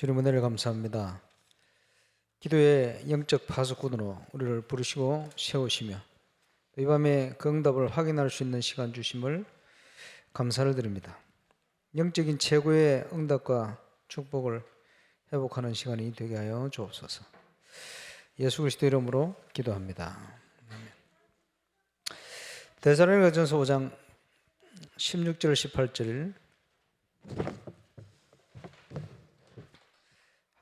주님 은혜를 감사합니다. 기도의 영적 파수꾼으로 우리를 부르시고 세우시며 이 밤에 그 응답을 확인할 수 있는 시간 주심을 감사를 드립니다. 영적인 최고의 응답과 축복을 회복하는 시간이 되게 하여 주옵소서. 예수 그리스도 이름으로 기도합니다. 데살로니가전서 5장 16절 18절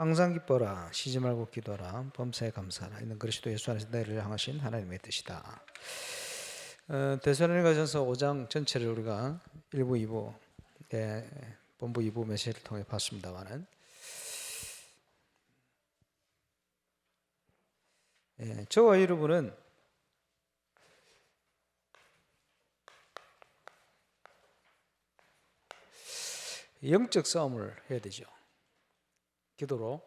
항상 기뻐라, 쉬지 말고 기도하라, 범사에 감사하라. 이는 그리스도 예수 안에서 너희를 향하신 하나님의 뜻이다. 데살로니가전서 5장 전체를 우리가 1부, 2부, 본부 2부 메시지를 통해 봤습니다만은 저와 여러분은 영적 싸움을 해야 되죠. 기도로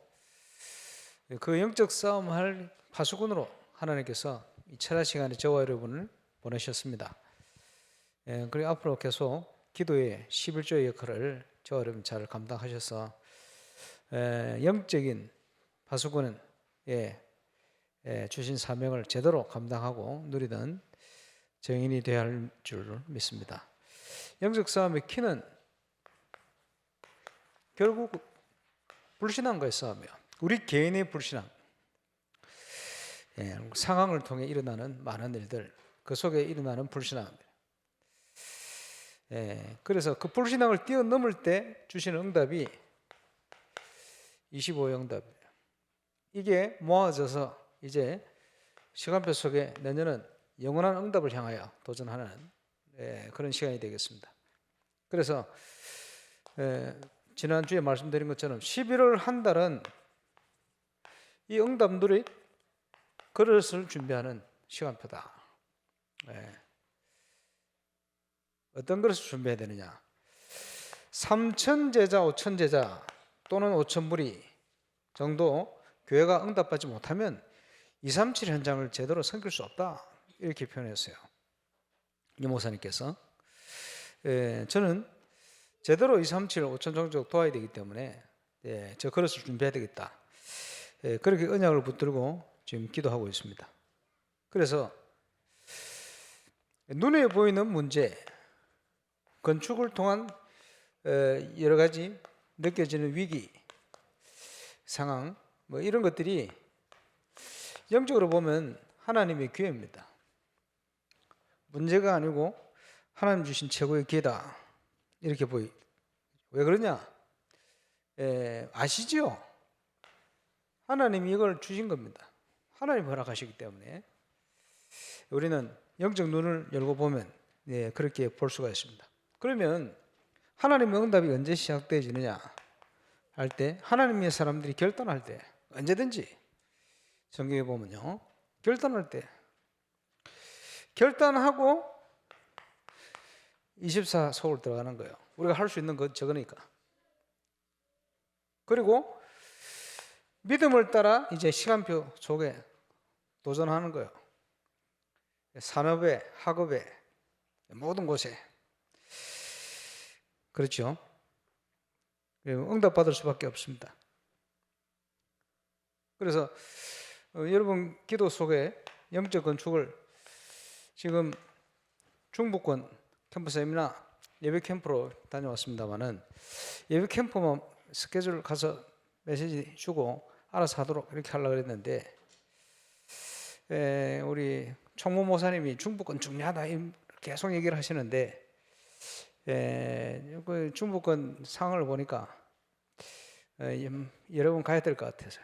그 영적 싸움할 파수꾼으로 하나님께서 이 철야 시간에 저와 여러분을 보내셨습니다. 그리고 앞으로 계속 기도의 11조의 역할을 저와 여러분 잘 감당하셔서 영적인 파수꾼은 주신 사명을 제대로 감당하고 누리던 정인이 되어야 할 줄 믿습니다. 영적 싸움의 키는 결국 불신앙과의 싸움이에요. 우리 개인의 불신앙, 상황을 통해 일어나는 많은 일들, 그 속에 일어나는 불신앙. 그래서 그 불신앙을 뛰어넘을 때 주시는 응답이 25의 응답이에요. 이게 모아져서 이제 시간표 속에 내년은 영원한 응답을 향하여 도전하는 그런 시간이 되겠습니다. 그래서 지난주에 말씀드린 것처럼 11월 한 달은 이 응답들이 그릇을 준비하는 시간표다. 어떤 그릇을 준비해야 되느냐? 3,000제자, 5,000제자 또는 5,000무리 정도 교회가 응답받지 못하면 237 현장을 제대로 섬길 수 없다. 이렇게 표현했어요. 이 목사님께서. 저는 제대로 237, 5,000 정도 도와야 되기 때문에 저 그릇을 준비해야 되겠다. 그렇게 언약을 붙들고 지금 기도하고 있습니다. 그래서 눈에 보이는 문제, 건축을 통한 여러 가지 느껴지는 위기, 상황, 뭐 이런 것들이 영적으로 보면 하나님의 기회입니다. 문제가 아니고 하나님 주신 최고의 기회다. 이렇게 왜 그러냐? 아시죠? 하나님이 이걸 주신 겁니다. 하나님 허락하시기 때문에 우리는 영적 눈을 열고 보면 그렇게 볼 수가 있습니다. 그러면 하나님의 응답이 언제 시작되어지느냐 할 때, 하나님의 사람들이 결단할 때, 언제든지 성경에 보면요, 결단할 때, 결단하고 24 속을 들어가는 거예요. 우리가 할 수 있는 건 저거니까. 그리고 믿음을 따라 이제 시간표 속에 도전하는 거예요. 산업에, 학업에, 모든 곳에. 그렇죠? 응답받을 수밖에 없습니다. 그래서 여러분 기도 속에 영적 건축을 지금 중부권 캠프 세미나 예배 캠프로 다녀왔습니다만은 예배 캠프만 스케줄 가서 메시지 주고 알아서 하도록 이렇게 하려고 했는데 우리 총무 모사님이 중부권 중요하다 계속 얘기를 하시는데 그 중부권 상황을 보니까 여러 번 가야 될 것 같아서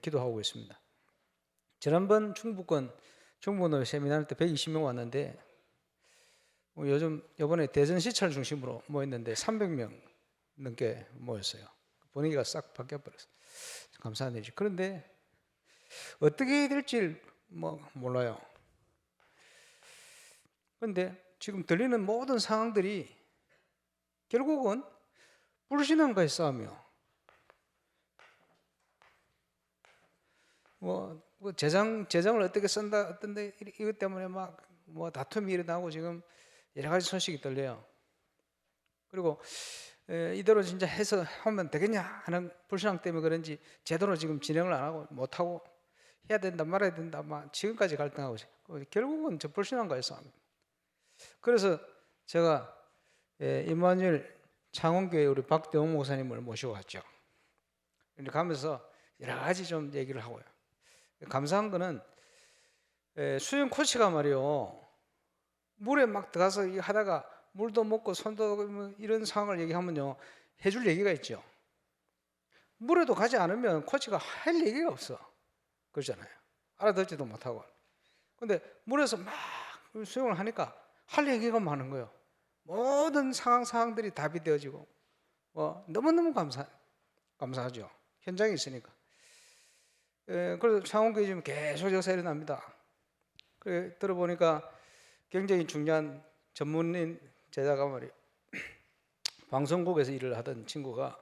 기도하고 있습니다. 지난번 중부권 세미나 때 120명 왔는데 이번에 대전시찰 중심으로 모였는데 300명 넘게 모였어요. 분위기가 싹 바뀌어버렸어요. 감사한 일이죠. 그런데 어떻게 될지 몰라요. 그런데 지금 들리는 모든 상황들이 결국은 불신앙과의 싸움이요. 재정을 어떻게 쓴다, 어떤데 이것 때문에 다툼이 일어나고 지금 여러 가지 소식이 들려요. 그리고 이대로 진짜 해서 하면 되겠냐 하는 불신앙 때문에 그런지 제대로 지금 진행을 안 하고 못 하고 해야 된다 말아야 된다 막 지금까지 갈등하고 결국은 저 불신앙과의 싸움입니다. 그래서 제가 임마누엘 창원교회 우리 박대웅 목사님을 모시고 갔죠. 가면서 여러 가지 좀 얘기를 하고요. 감사한 거는 수영 코치가 말이요, 물에 막 들어가서 하다가 물도 먹고 손도 뭐 이런 상황을 얘기하면요, 해줄 얘기가 있죠. 물에도 가지 않으면 코치가 할 얘기가 없어. 그러잖아요. 알아듣지도 못하고. 근데 물에서 막 수영을 하니까 할 얘기가 많은 거예요. 모든 상황들이 답이 되어지고 너무너무 감사하죠. 현장에 있으니까. 그래서 창원교회 지금 계속 역사 일어납니다. 그래 들어보니까 굉장히 중요한 전문인 제자가 말이에요. 방송국에서 일을 하던 친구가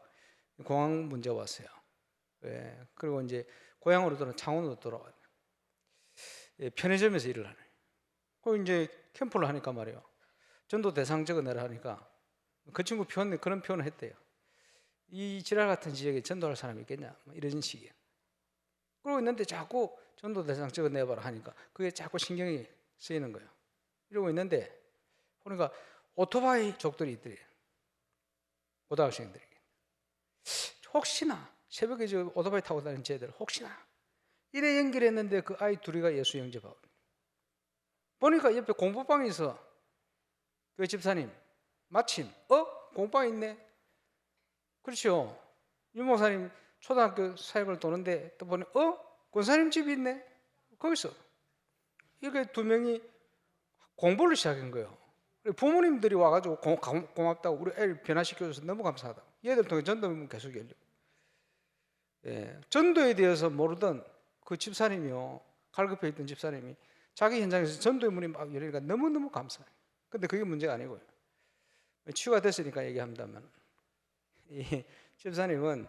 공항 문제가 왔어요. 그리고 이제 고향으로 돌아 창원으로 돌아와요. 편의점에서 일을 하네. 그 이제 캠프를 하니까 말이에요. 전도 대상 적어내라 하니까 그 친구 그런 표현을 했대요. 이 지랄 같은 지역에 전도할 사람이 있겠냐? 이런 식이에요. 그러고 있는데 자꾸 전도 대상 적어내봐라 하니까 그게 자꾸 신경이 쓰이는 거예요. 이러고 있는데 보니까 오토바이 족들이 있더래요. 고등학생들이. 혹시나 새벽에 저 오토바이 타고 다니는 쟤들 혹시나 이래 연결했는데 그 아이 둘이가 예수 영접하고 보니까 옆에 공부방에 있어. 교회 집사님 마침 공부방에 있네. 그렇죠. 유 목사님 초등학교 사역을 도는데 또 보니 권사님 집이 있네. 거기서 이렇게 두 명이 공부를 시작한 거예요. 부모님들이 와가지고 고맙다고 우리 애를 변화시켜줘서 너무 감사하다고. 얘들 통해 전도문 계속 열려. 전도에 대해서 모르던 그 집사님이요, 갈급해 있던 집사님이 자기 현장에서 전도의 문이 막 열리니까 너무너무 감사해요. 근데 그게 문제가 아니고요. 치유가 됐으니까 얘기합니다만 이 집사님은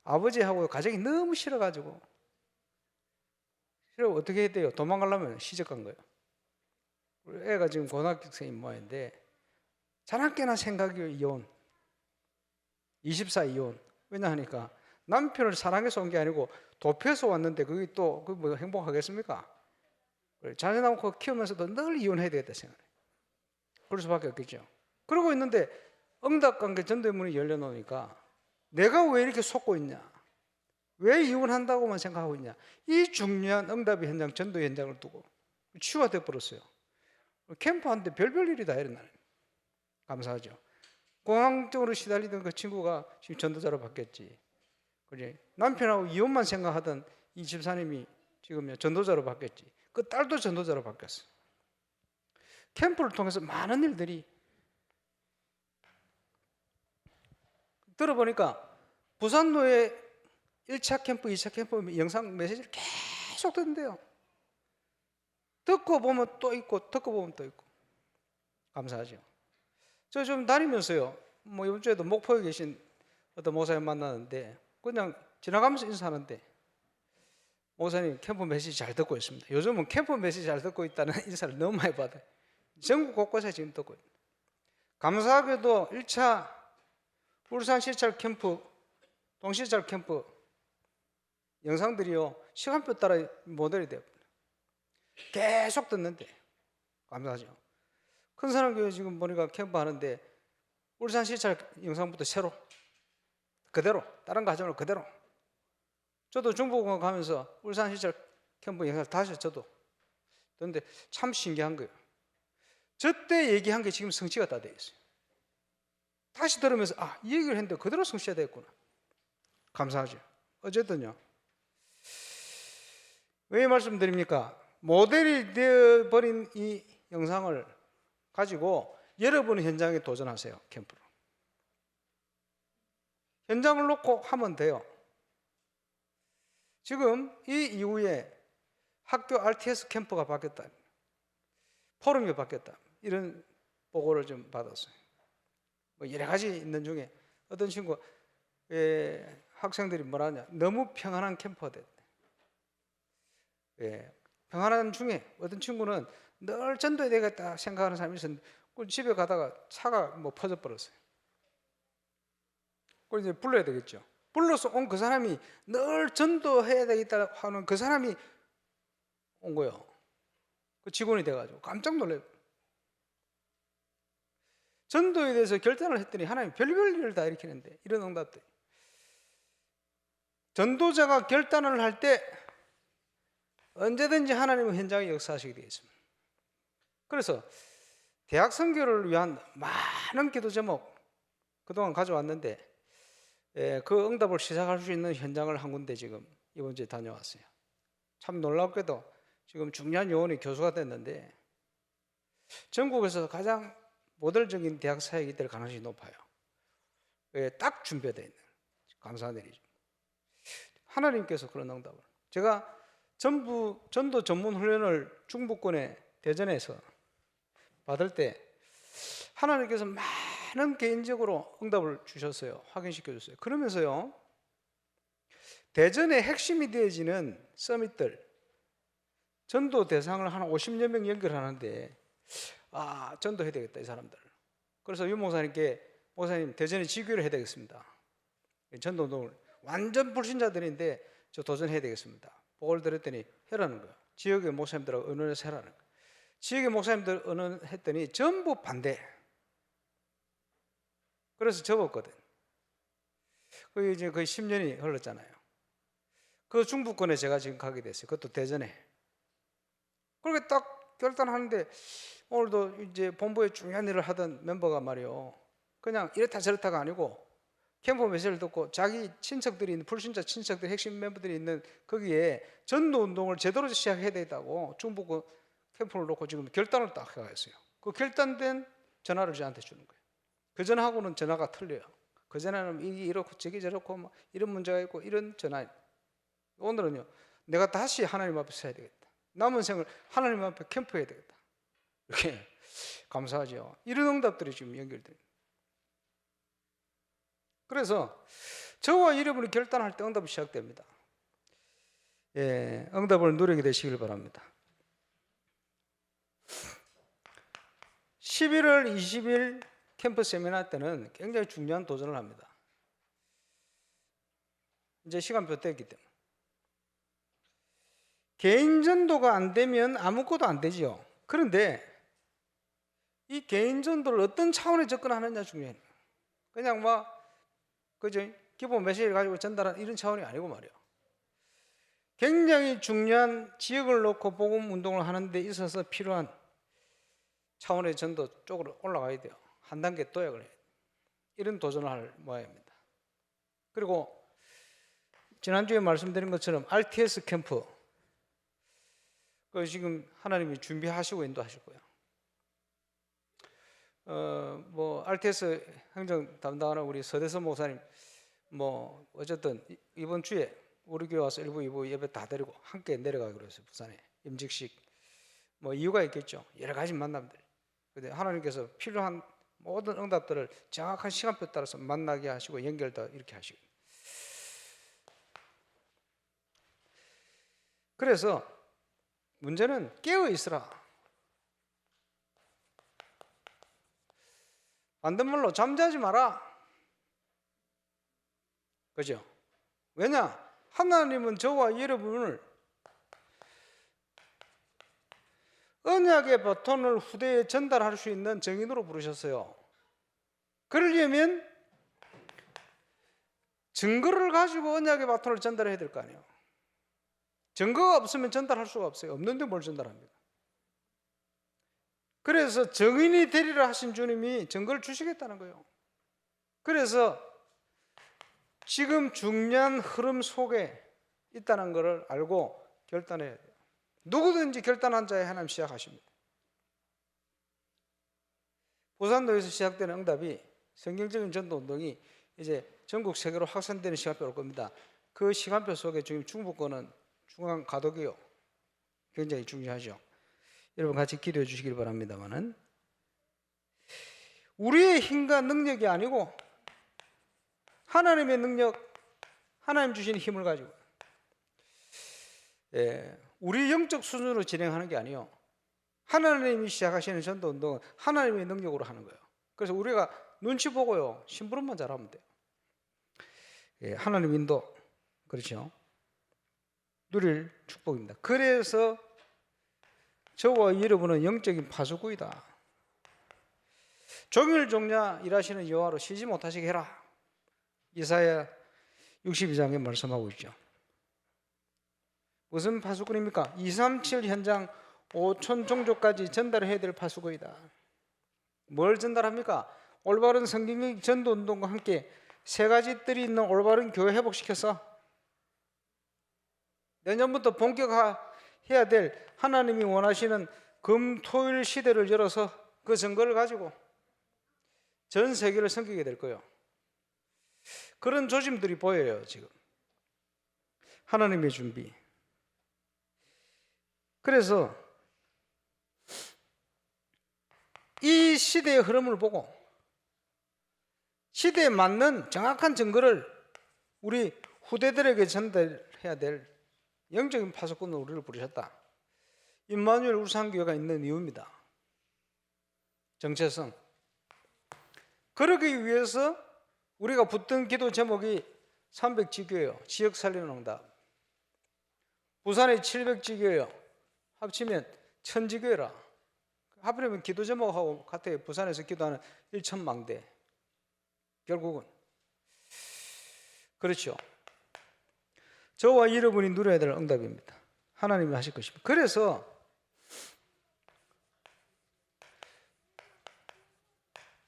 아버지하고 가정이 너무 싫어가지고 어떻게 해야 돼요? 도망가려면 시집 간 거예요. 애가 지금 고등학생인 모양인데 자나깨나 생각이 이혼 24 이혼. 왜냐 하니까 남편을 사랑해서 온 게 아니고 도피해서 왔는데 그게 또 뭐 행복하겠습니까? 자녀 낳고 키우면서도 늘 이혼해야 되겠다 생각해. 그럴 수밖에 없겠죠. 그러고 있는데 응답관계 전도의 문이 열려놓으니까 내가 왜 이렇게 속고 있냐, 왜 이혼한다고만 생각하고 있냐, 이 중요한 응답의 현장, 전도의 현장을 두고 치유가 돼버렸어요. 캠프하는데 별별 일이 다 일어나요. 감사하죠. 공황적으로 시달리던 그 친구가 지금 전도자로 바뀌었지. 그래, 남편하고 이혼만 생각하던 이 집사님이 지금 전도자로 바뀌었지. 그 딸도 전도자로 바뀌었어. 캠프를 통해서 많은 일들이 들어보니까 부산노예 1차 캠프, 2차 캠프 영상 메시지를 계속 듣는데요. 듣고 보면 또 있고 듣고 보면 또 있고 감사하죠. 저 좀 다니면서요, 뭐 이번 주에도 목포에 계신 어떤 목사님 만나는데 그냥 지나가면서 인사하는데 목사님 캠프 메시지 잘 듣고 있습니다. 요즘은 캠프 메시지 잘 듣고 있다는 인사를 너무 많이 받아요. 전국 곳곳에 지금 듣고 있습니다. 감사하게도 1차 울산 시찰 캠프, 동시찰 캠프 영상들이요 시간표 따라 모델이 돼요. 계속 듣는데 감사하죠. 큰사랑교회 지금 보니까 캠프 하는데 울산 시찰 영상부터 새로 그대로 다른 거 하지 말고 그대로. 저도 중부공항 가면서 울산 시찰 캠프 영상을 다시 저도 듣는데 참 신기한 거예요. 저때 얘기한 게 지금 성취가 다 되어 있어요. 다시 들으면서 이 얘기를 했는데 그대로 성취가 됐구나. 감사하죠. 어쨌든요, 왜 말씀드립니까? 모델이 되어버린 이 영상을 가지고 여러분 현장에 도전하세요. 캠프로 현장을 놓고 하면 돼요. 지금 이 이후에 학교 RTS 캠프가 바뀌었다, 포럼이 바뀌었다, 이런 보고를 좀 받았어요. 뭐 여러 가지 있는 중에 어떤 친구 학생들이 뭐라 하냐, 너무 평안한 캠프가 됐대. 평안한 중에 어떤 친구는 늘 전도해야 되겠다 생각하는 사람이 있었는데 집에 가다가 차가 뭐 퍼져 버렸어요. 그걸 이제 불러야 되겠죠. 불러서 온 그 사람이 늘 전도해야 되겠다 하는 그 사람이 온 거예요. 그 직원이 돼가지고 깜짝 놀래요. 전도에 대해서 결단을 했더니 하나님이 별별 일을 다 일으키는데, 이런 응답들. 전도자가 결단을 할 때 언제든지 하나님은 현장에 역사하시게 되어 있습니다. 그래서 대학 선교를 위한 많은 기도 제목 그동안 가져왔는데, 그 응답을 시작할 수 있는 현장을 한 군데 지금 이번 주에 다녀왔어요. 참 놀랍게도 지금 중요한 요원이 교수가 됐는데, 전국에서 가장 모델적인 대학 사역이 될 가능성이 높아요. 딱 준비되어 있는, 감사한 일이죠. 하나님께서 그런 응답을, 제가 전도 전문 훈련을 중부권의 대전에서 받을 때 하나님께서 많은 개인적으로 응답을 주셨어요. 확인시켜 줬어요. 그러면서요, 대전의 핵심이 되어지는 서밋들, 전도 대상을 한 50여 명 연결하는데, 전도해야 되겠다 이 사람들. 그래서 유 목사님께, 목사님 대전에 지교를 해야 되겠습니다. 전도 운동을, 완전 불신자들인데 저 도전해야 되겠습니다. 보고를 드렸더니 해라는 거예요. 지역의 목사님들하고 의논해서 해라는 거예요. 지역의 목사님들 의논했더니 전부 반대. 그래서 접었거든. 그게 이제 거의 10년이 흘렀잖아요. 그 중부권에 제가 지금 가게 됐어요. 그것도 대전에. 그렇게 딱 결단하는데, 오늘도 이제 본부에 중요한 일을 하던 멤버가 말이요, 그냥 이렇다 저렇다가 아니고 캠프 메시지를 듣고 자기 친척들이 있는, 불신자 친척들 핵심 멤버들이 있는 거기에 전도 운동을 제대로 시작해야 되겠다고 중부권 캠프를 놓고 지금 결단을 딱 해가했어요. 그 결단된 전화를 저한테 주는 거예요. 그 전화하고는 전화가 틀려요. 그 전화는 이게 이렇고 저게 저렇고 뭐 이런 문제가 있고 이런 전화. 오늘은요, 내가 다시 하나님 앞에 서야 되겠다. 남은 생을 하나님 앞에 캠프해야 되겠다. 이렇게 감사하죠. 이런 응답들이 지금 연결돼요. 그래서 저와 여러분이 결단할 때 응답이 시작됩니다. 응답을 누리게 되시길 바랍니다. 11월 20일 캠프 세미나 때는 굉장히 중요한 도전을 합니다. 이제 시간표 됐기 때문에. 개인 전도가 안 되면 아무것도 안 되지요. 그런데 이 개인 전도를 어떤 차원에 접근하느냐 중요해요. 그냥 그죠? 기본 메시지를 가지고 전달하는 이런 차원이 아니고 말이에요. 굉장히 중요한 지역을 놓고 복음 운동을 하는 데 있어서 필요한 차원의 전도 쪽으로 올라가야 돼요. 한 단계 도약을 해야 돼요. 이런 도전을 할 모양입니다. 그리고 지난주에 말씀드린 것처럼 RTS 캠프, 그 지금 하나님이 준비하시고 인도하실 거예요. RTS 행정 담당하는 우리 서대선 목사님, 어쨌든 이번 주에 우리 교회 와서 1부, 2부 예배 다 데리고 함께 내려가기로 했어요. 부산에 임직식. 이유가 있겠죠. 여러 가지 만남들. 근데 하나님께서 필요한 모든 응답들을 정확한 시간표에 따라서 만나게 하시고 연결도 이렇게 하시고. 그래서 문제는 깨어 있으라. 반대말로 잠자지 마라. 그죠? 왜냐? 하나님은 저와 여러분을 언약의 바톤을 후대에 전달할 수 있는 정인으로 부르셨어요. 그러려면 증거를 가지고 언약의 바톤을 전달해야 될 거 아니에요. 증거가 없으면 전달할 수가 없어요. 없는데 뭘 전달합니까? 그래서 정인이 되리라 하신 주님이 증거를 주시겠다는 거예요. 그래서 지금 중요한 흐름 속에 있다는 것을 알고 결단해야 돼요. 누구든지 결단한 자에 하나님 시작하십니다. 부산도에서 시작되는 응답이, 성경적인 전도 운동이 이제 전국 세계로 확산되는 시간표로 올 겁니다. 그 시간표 속에 지금 중부권은 중앙 가덕이요. 굉장히 중요하죠. 여러분 같이 기도해 주시길 바랍니다만은, 우리의 힘과 능력이 아니고 하나님의 능력, 하나님 주신 힘을 가지고 우리 영적 수준으로 진행하는 게 아니에요. 하나님이 시작하시는 전도 운동은 하나님의 능력으로 하는 거예요. 그래서 우리가 눈치 보고요, 심부름만 잘하면 돼요. 하나님 인도, 그렇죠? 누릴 축복입니다. 그래서 저와 여러분은 영적인 파수꾼이다. 종일 종냐 일하시는 여호와로 쉬지 못하시게 해라. 이사야 62장에 말씀하고 있죠. 무슨 파수꾼입니까? 237 현장 5천 종족까지 전달해야 될 파수꾼이다. 뭘 전달합니까? 올바른 성경적 전도 운동과 함께 세 가지 뜰이 있는 올바른 교회 회복시켜서 내년부터 본격화해야 될 하나님이 원하시는 금토일 시대를 열어서 그 증거를 가지고 전 세계를 섬기게 될 거예요. 그런 조짐들이 보여요. 지금 하나님의 준비. 그래서 이 시대의 흐름을 보고 시대에 맞는 정확한 증거를 우리 후대들에게 전달해야 될 영적인 파수꾼으로 우리를 부르셨다. 임마누엘 울산교회가 있는 이유입니다. 정체성. 그러기 위해서 우리가 붙든 기도 제목이 300지교예요. 지역 살리는 응답. 부산에 700지교예요. 합치면 1000지교회라. 하필이면 기도 제목하고 같아요. 부산에서 기도하는 1000망대. 결국은 그렇죠. 저와 여러분이 누려야 될 응답입니다. 하나님이 하실 것입니다. 그래서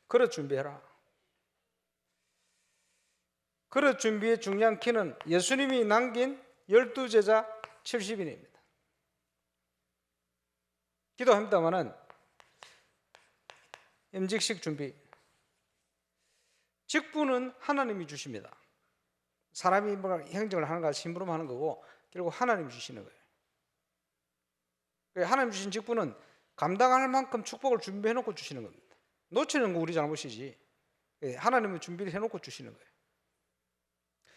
그릇 준비해라. 그릇 준비의 중요한 키는 예수님이 남긴 12제자 70인입니다. 기도합니다마는 임직식 준비. 직분은 하나님이 주십니다. 사람이 뭔가 행정을 하는 거 심부름 하는 거고 결국 하나님이 주시는 거예요. 하나님 주신 직분은 감당할 만큼 축복을 준비해 놓고 주시는 겁니다. 놓치는 거 우리 잘못이지. 하나님은 준비를 해놓고 주시는 거예요.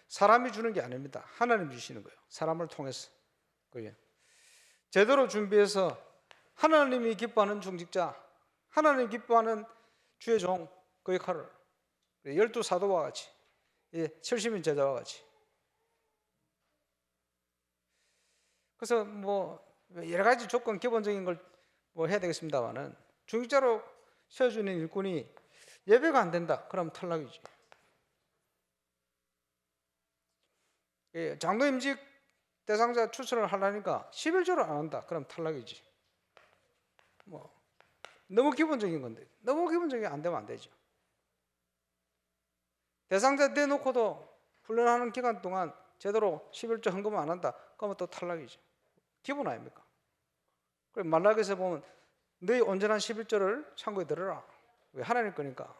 사람이 주는 게 아닙니다. 하나님이 주시는 거예요. 사람을 통해서. 제대로 준비해서 하나님이 기뻐하는 중직자, 하나님이 기뻐하는 주의 종, 그 역할을 12사도와 같이 70인 제자와 같이. 그래서 뭐 여러 가지 조건 기본적인 걸 뭐 해야 되겠습니다만은 중직자로 세워주는 일꾼이 예배가 안 된다. 그럼 탈락이지. 장로임직 대상자 추천을 하려니까 11조를 안 한다. 그럼 탈락이지. 뭐 너무 기본적인 건데 너무 기본적인 안 되면 안 되죠. 대상자 내놓고도 훈련하는 기간 동안 제대로 11조 헌금을 안 한다. 그러면 또 탈락이죠. 기본 아닙니까? 그래서 말라기에서 보면 너희 온전한 11조를 창고에 들어라. 왜? 하나님 거니까.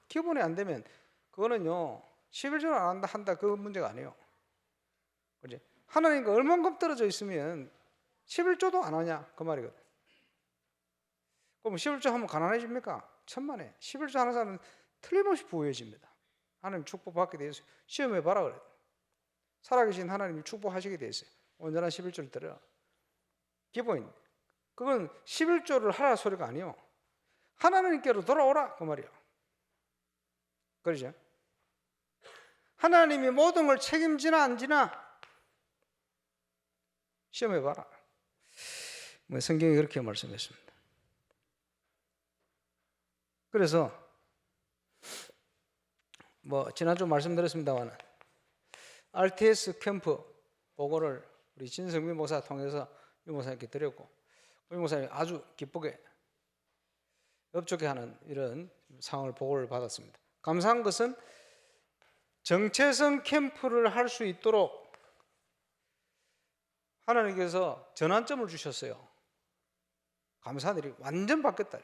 기본이 안 되면 그거는요 11조를 안 한다 그 문제가 아니에요. 그렇지? 하나님과 얼만큼 떨어져 있으면 11조도 안 하냐 그 말이거든. 그럼 11조 하면 가난해집니까? 천만에. 11조 하는 사람은 틀림없이 부유해집니다. 하나님 축복받게 돼 있어요. 시험해봐라 그래. 살아계신 하나님이 축복하시게 돼 있어요. 온전한 11조를 드려. 기본입니다. 그건 11조를 하라 소리가 아니에요. 하나님께로 돌아오라 그 말이에요. 그러죠? 하나님이 모든 걸 책임지나 안 지나 시험해봐라. 뭐 성경이 그렇게 말씀했습니다. 그래서 뭐 지난주 말씀드렸습니다만 RTS 캠프 보고를 우리 진성민 목사 통해서 유 목사님께 드렸고 유 목사님이 아주 기쁘게 흡족해하는 이런 상황을 보고를 받았습니다. 감사한 것은 정체성 캠프를 할 수 있도록 하나님께서 전환점을 주셨어요. 감사한 일이 완전 바뀌었다.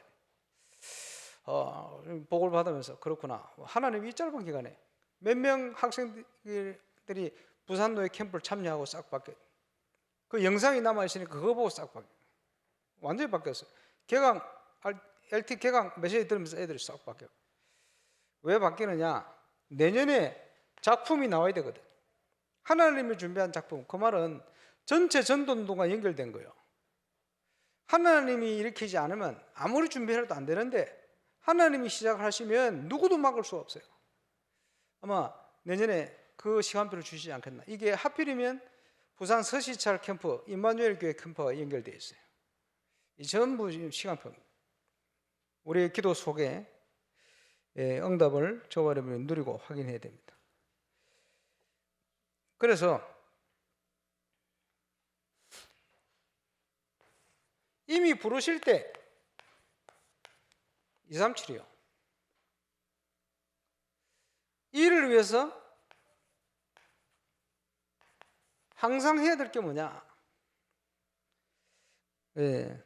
보고를 받으면서 그렇구나. 하나님이 이 짧은 기간에 몇 명 학생들이 부산노예 캠프를 참여하고 싹 바뀌었. 그 영상이 남아있으니까 그거 보고 싹 바뀌었. 완전히 바뀌었어요. 개강, LT 개강 메시지 들으면서 애들이 싹 바뀌었. 왜 바뀌느냐? 내년에 작품이 나와야 되거든. 하나님이 준비한 작품. 그 말은 전체 전도운동과 연결된 거예요. 하나님이 일으키지 않으면 아무리 준비해도 안 되는데 하나님이 시작하시면 누구도 막을 수 없어요. 아마 내년에 그 시간표를 주시지 않겠나. 이게 하필이면 부산 서시찰 캠프, 임마누엘 교회 캠프와 연결되어 있어요. 이 전부 시간표입니다. 우리의 기도 속에 응답을 저와 여러분이 누리고 확인해야 됩니다. 그래서 이미 부르실 때 237이요. 이를 위해서 항상 해야 될 게 뭐냐?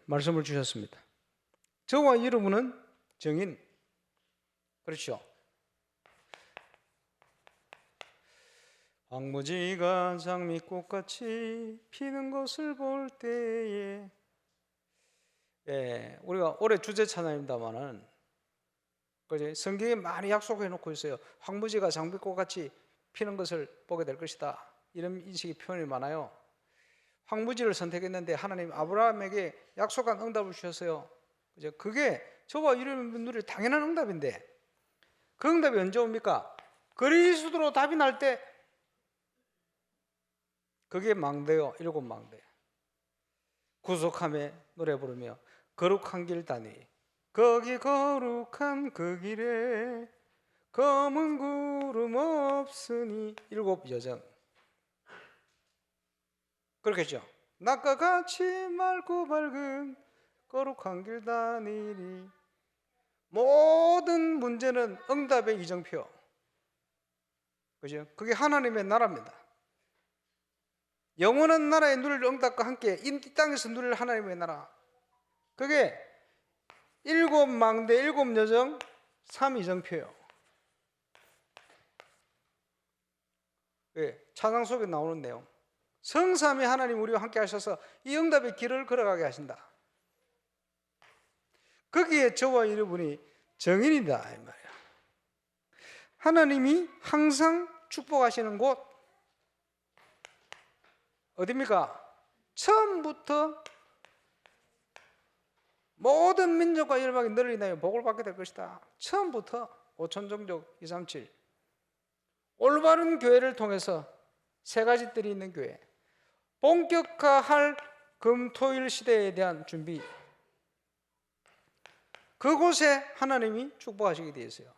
말씀을 주셨습니다. 저와 여러분은 정인. 그렇죠. 황무지가 장미꽃같이 피는 것을 볼 때에, 우리가 올해 주제 찬양입니다만은 성경에 많이 약속해 놓고 있어요. 황무지가 장미꽃같이 피는 것을 보게 될 것이다. 이런 인식의 표현이 많아요. 황무지를 선택했는데 하나님 아브라함에게 약속한 응답을 주셨어요. 그게 저와 여러분들이 당연한 응답인데 그 응답이 언제 옵니까? 그리스도로 답이 날 때 그게 망대요. 7망대. 구속함에 노래 부르며 거룩한 길 다니 거기 거룩한 그 길에 검은 구름 없으니 7여정. 그렇겠죠. 낮과 같이 맑고 밝은 거룩한 길 다니리. 모든 문제는 응답의 이정표. 그죠? 그게 하나님의 나라입니다. 영원한 나라의 누릴 응답과 함께 이 땅에서 누릴 하나님의 나라. 그게 7망대 7여정 3이정표예요. 찬양 속에 나오는 내용. 성삼위 하나님 우리와 함께 하셔서 이 응답의 길을 걸어가게 하신다. 거기에 저와 여러분이 정인이다 이 말이야. 하나님이 항상 축복하시는 곳 어디입니까? 처음부터 모든 민족과 열방이 너를 인하여 복을 받게 될 것이다. 처음부터 5천 종족 237 올바른 교회를 통해서 세 가지 뜰이 있는 교회, 본격화할 금토일 시대에 대한 준비, 그곳에 하나님이 축복하시게 되어 있어요.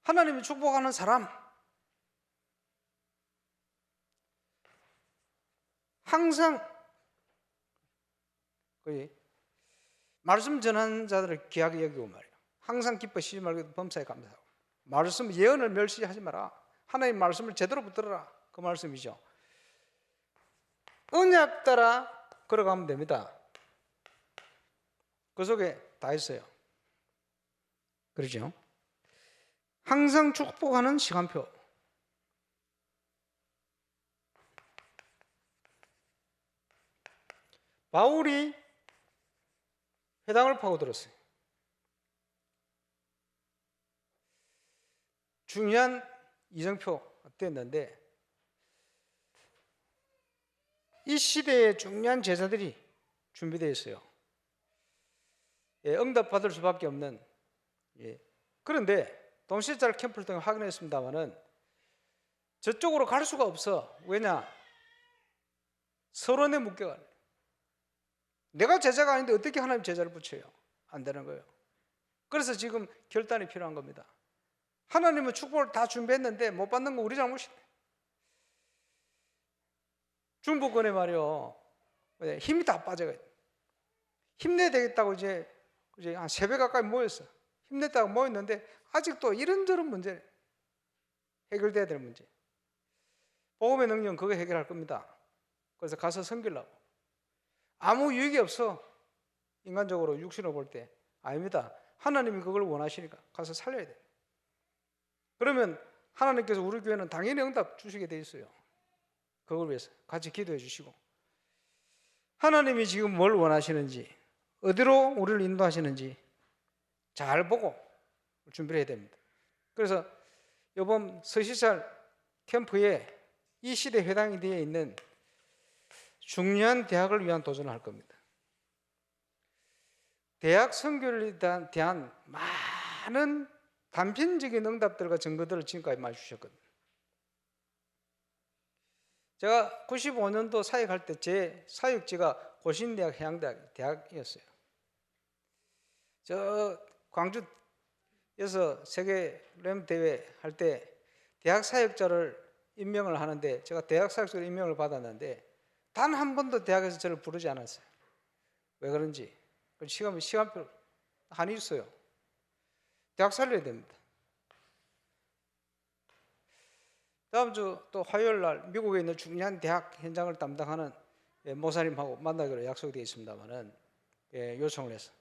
하나님이 축복하는 사람, 항상 말씀 전하는 자들을 귀하게 여기고 말이에요. 항상 기뻐하시지 말고 범사에 감사하고. 말씀 예언을 멸시하지 마라. 하나님 말씀을 제대로 붙들어라. 그 말씀이죠. 언약 따라 걸어가면 됩니다. 그 속에 다 있어요. 그렇죠? 항상 축복하는 시간표. 바울이 회당을 파고들었어요. 중요한 이정표가 됐는데 이 시대에 중요한 제자들이 준비되어 있어요. 응답받을 수밖에 없는. 그런데 동시대자를 캠프를 통해 확인했습니다마는 저쪽으로 갈 수가 없어. 왜냐? 서론에 묶여가. 내가 제자가 아닌데 어떻게 하나님 제자를 붙여요? 안 되는 거예요. 그래서 지금 결단이 필요한 겁니다. 하나님은 축복을 다 준비했는데 못 받는 건 우리 잘못이네. 중보권에 말이요, 힘이 다 빠져가요. 힘내야 되겠다고 이제 한 3배 가까이 모였어. 힘냈다고 모였는데 아직도 이런저런 문제, 해결돼야 될 문제. 복음의 능력은 그거 해결할 겁니다. 그래서 가서 섬기려고. 아무 유익이 없어. 인간적으로 육신으로 볼 때. 아닙니다. 하나님이 그걸 원하시니까 가서 살려야 돼. 그러면 하나님께서 우리 교회는 당연히 응답 주시게 돼 있어요. 그걸 위해서 같이 기도해 주시고, 하나님이 지금 뭘 원하시는지, 어디로 우리를 인도하시는지 잘 보고 준비를 해야 됩니다. 그래서 이번 서시살 캠프에 이 시대 회당이 되어 있는 중요한 대학을 위한 도전을 할 겁니다. 대학 선교에 대한 많은 단편적인 응답들과 증거들을 지금까지 많이 주셨거든요. 제가 95년도 사역할 때 제 사역지가 고신대학 해양대학이었어요. 저 광주에서 세계 램 대회 할 때 대학 사역자를 임명을 하는데 제가 대학 사역자로 임명을 받았는데 단 한 번도 대학에서 저를 부르지 않았어요. 왜 그런지 시간표 한이 있어요. 대학 살려야 됩니다. 다음 주 또 화요일 날 미국에 있는 중요한 대학 현장을 담당하는 목사님하고 만나기로 약속되어 있습니다만은 요청을 해서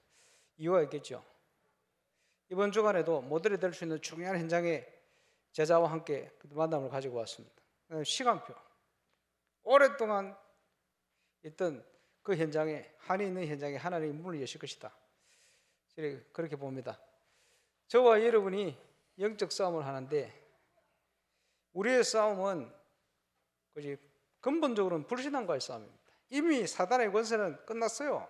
이유가 있겠죠. 이번 주간에도 모델이 될 수 있는 중요한 현장에 제자와 함께 만남을 가지고 왔습니다. 시간표 오랫동안 있던 그 현장에 한이 있는 현장에 하나님이 문을 여실 것이다. 그렇게 봅니다. 저와 여러분이 영적 싸움을 하는데 우리의 싸움은 근본적으로는 불신앙과의 싸움입니다. 이미 사단의 권세는 끝났어요.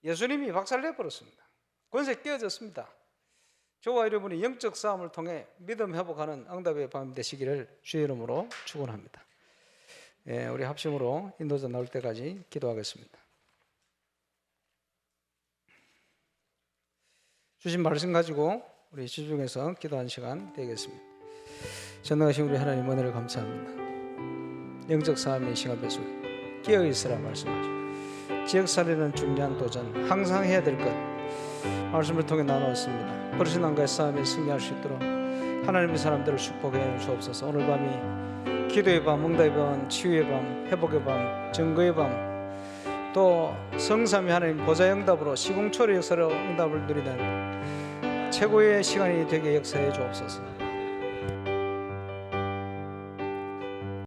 예수님이 박살내버렸습니다. 권세 깨어졌습니다. 저와 여러분이 영적 싸움을 통해 믿음 회복하는 응답의 밤 되시기를 주의 이름으로 축원합니다. 우리 합심으로 인도자 나올 때까지 기도하겠습니다. 주신 말씀 가지고 우리 집중해서 기도하는 시간 되겠습니다. 전능하신 우리 하나님 은혜를 감사합니다. 영적 싸움의 시간 배속 깨어있으라 말씀하시고 지역살이는 중요한 도전 항상 해야 될 것 말씀을 통해 나누었습니다. 불신앙과의 싸움에 승리할 수 있도록 하나님의 사람들을 축복해 주옵소서. 오늘 밤이 기도의 밤, 응답의 밤, 치유의 밤, 회복의 밤, 증거의 밤, 또 성삼위 하나님 보좌 응답으로 시공초래 역사로 응답을 누리는 최고의 시간이 되게 역사해 주옵소서.